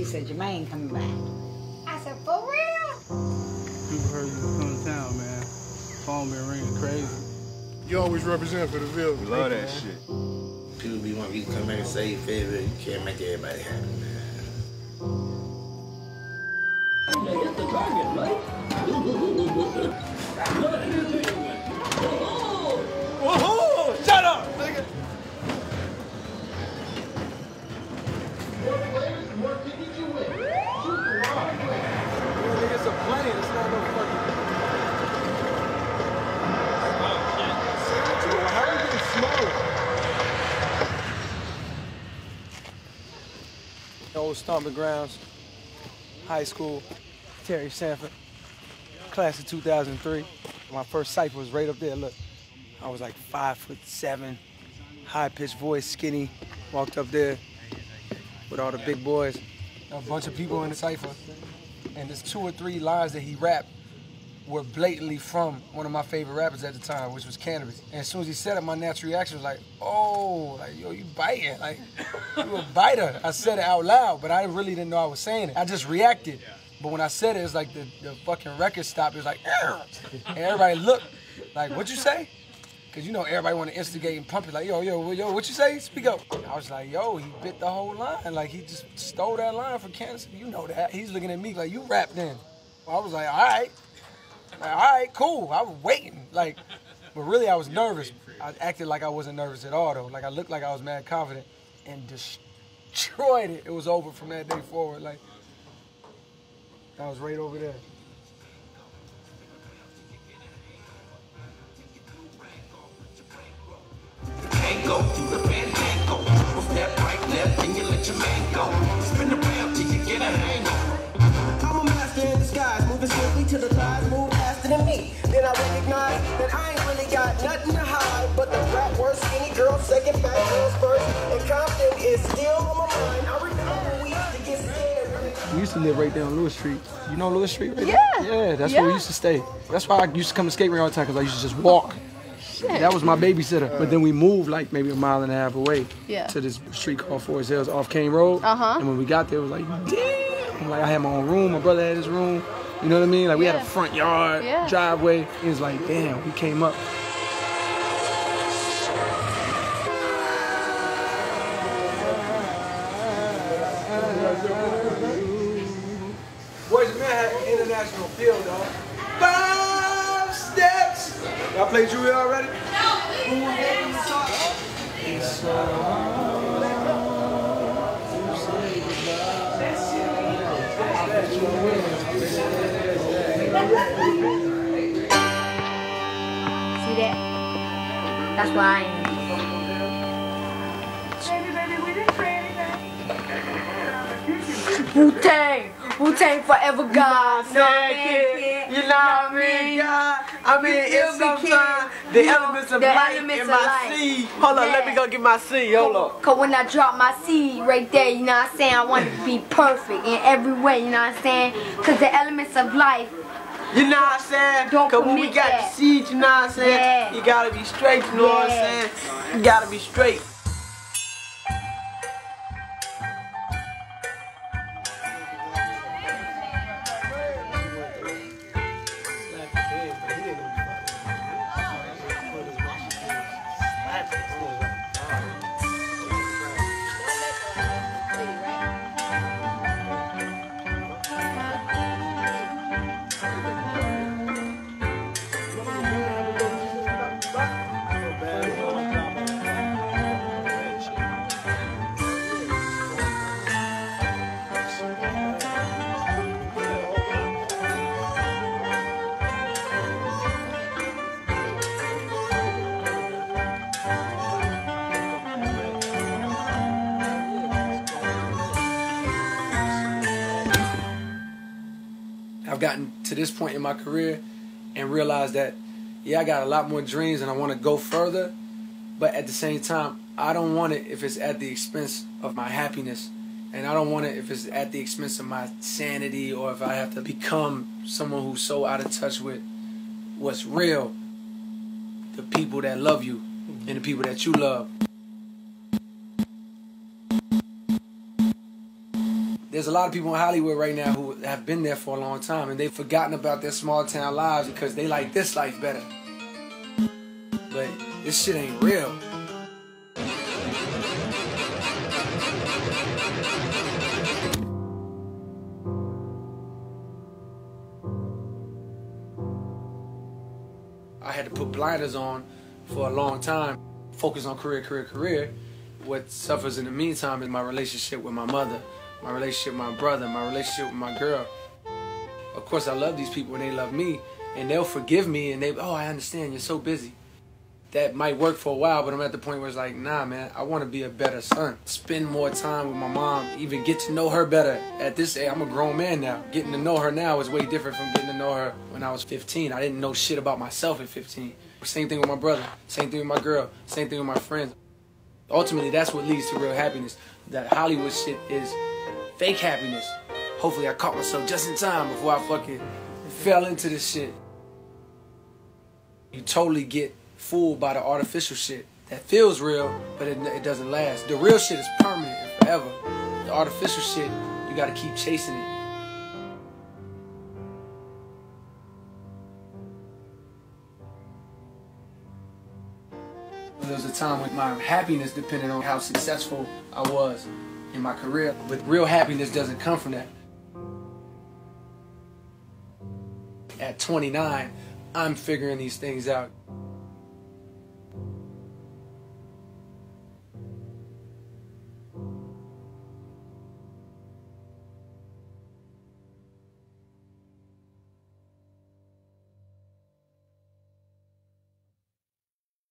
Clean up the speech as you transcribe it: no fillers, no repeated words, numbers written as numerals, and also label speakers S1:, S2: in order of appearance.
S1: He said, Jermaine coming back. I said, for real?
S2: People heard you was coming to town, man. Phone been ringing crazy.
S3: You always represent for the ville.
S4: We love that shit.
S5: People be wanting you to come in and say your favorite. You can't make everybody happy, man.
S6: It's the target, right?
S4: Whoa! Shut up, nigga!
S6: More tickets you win.
S4: Nigga, it's a plane. It's not no fucking... How are you getting smaller?
S7: Old stomping grounds, high school, Terry Sanford, class of 2003. My first cipher was right up there, look. I was like 5'7", high-pitched voice, skinny, walked up there with all the big boys. A bunch of people in the cipher, and there's 2 or 3 lines that he rapped were blatantly from one of my favorite rappers at the time, which was Cannabis. And as soon as he said it, my natural reaction was like, oh, like, yo, you biting, like, you a biter. I said it out loud, but I really didn't know I was saying it. I just reacted. But when I said it, it's like the fucking record stopped. It was like, and everybody looked like, what you say? Because, you know, everybody want to instigate and pump it like, yo, what you say? Speak up. And I was like, yo, he bit the whole line. Like, he just stole that line from Kansas. You know that. He's looking at me like, you rap then. Well, I was like, all right. Like, all right, cool. I was waiting. Like, but really, I was nervous. I acted like I wasn't nervous at all, though. Like, I looked like I was mad confident and destroyed it. It was over from that day forward. Like, I was right over there.
S8: Can't go through the band, can't go. Triple step right, left, and you let your man go. Spin around till you get a hangover.
S9: I'm a master in disguise, moving swiftly to the thighs, move faster than me. Then I recognize that I ain't really got nothing to hide, but the rap word skinny girl second, fat girls first, and Compton is still on my mind. I remember when we used to get scared.
S7: We used to live right there on Lewis Street. You know Lewis Street right
S10: there?
S7: Yeah, that's where we used to stay. That's why I used to come to skate ring all the time, because I used to just walk.
S10: Shit.
S7: That was my babysitter. But then we moved like maybe a mile and a half away to this street called Forest Hills off Kane Road. And when we got there, it was like, damn. Like, I had my own room, my brother had his room. You know what I mean? Like, we had a front yard, driveway. It was like, damn, we came up. Boys and Men had international feel, dog. 5 steps. Y'all played Julia already? No.
S11: See that? That's why I am. Wu-Tang! Wu-Tang forever gone.
S7: You know what I mean? I mean, it's sometimes the elements of life in my seed. Hold on, let me go get my seed. Hold on.
S11: Cause when I drop my seed right there, you know what I'm saying? I want it to be perfect in every way, you know what I'm saying? Cause the elements of life,
S7: you know what I'm saying? Cause when we got the seed, you know what I'm saying? You gotta be straight, you know what I'm saying? You gotta be straight. I've gotten to this point in my career and realized that, yeah, I got a lot more dreams and I want to go further, but at the same time, I don't want it if it's at the expense of my happiness, and I don't want it if it's at the expense of my sanity, or if I have to become someone who's so out of touch with what's real, the people that love you and the people that you love. There's There's a lot of people in Hollywood right now who have been there for a long time and they've forgotten about their small town lives because they like this life better. But this shit ain't real. I had to put blinders on for a long time, focus on career. What suffers in the meantime is my relationship with my mother, my relationship with my brother, my relationship with my girl. Of course, I love these people and they love me, and they'll forgive me and oh, I understand, you're so busy. That might work for a while, but I'm at the point where it's like, nah, man, I want to be a better son. Spend more time with my mom, even get to know her better. At this age, I'm a grown man now. Getting to know her now is way different from getting to know her when I was 15. I didn't know shit about myself at 15. Same thing with my brother, same thing with my girl, same thing with my friends. Ultimately, that's what leads to real happiness. That Hollywood shit is fake happiness. Hopefully, I caught myself just in time before I fucking fell into this shit. You totally get fooled by the artificial shit that feels real, but it doesn't last. The real shit is permanent and forever. The artificial shit, you gotta keep chasing it. There was a time when my happiness depended on how successful I was in my career, but real happiness doesn't come from that. At 29, I'm figuring these things out.